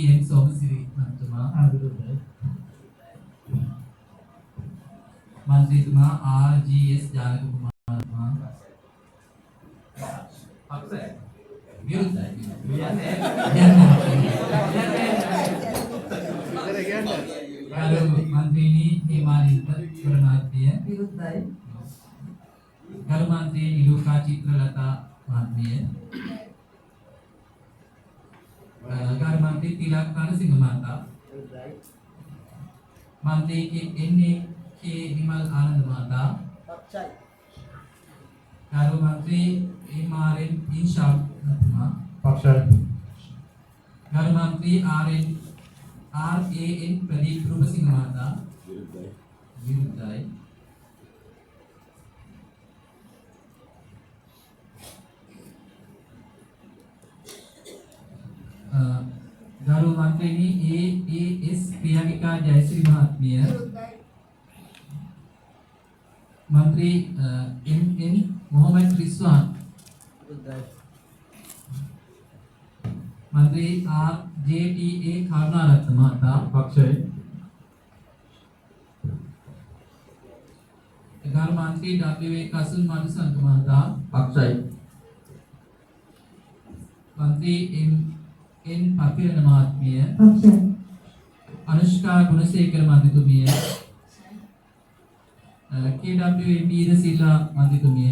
GM Somasiri මන්ත්‍රතුමා ආවිරුද්ධයි. මන්ත්‍රීතුමා RGS Janaka කුමාරතුමා අපේ විරුද්ධයි. ගරු මන්ත්‍රීනි හේමාලින්ද ප්‍රනාත්‍ය විරුද්ධයි. ගරු මන්ත්‍රී නිලෝකා චිත්‍රලතා මහත්මිය ගරු මන්ත්‍රී තිලක් රණසිංහ මහතා විරුද්ධයි. මන්ත්‍රී NK විමල් ආනන්ද මහතා පක්ෂයි. ගරු මන්ත්‍රී MRN ඉන්ෂා මහත්මයා පක්ෂයි. ගරු මන්ත්‍රී RN ප්‍රදීප් රූපසිංහ මහතා විරුද්ධයි. ගරු මන්ත්‍රීනි AAS ප්‍රියංකිකා ජයශ්‍රී මහත්මිය मंत्री MN मोहम्मद रिजवान मंत्री RJTA खारनारत्न महता पक्षයි. गृह मंत्री WA कसुल मधुसंत महता पक्षයි. मंत्री MN पतिरन महात्मिय පක්ෂයි. अनुष्का गुणशेखर मंत्रितुमिय KWA वीरशिला मंत्रितुमिय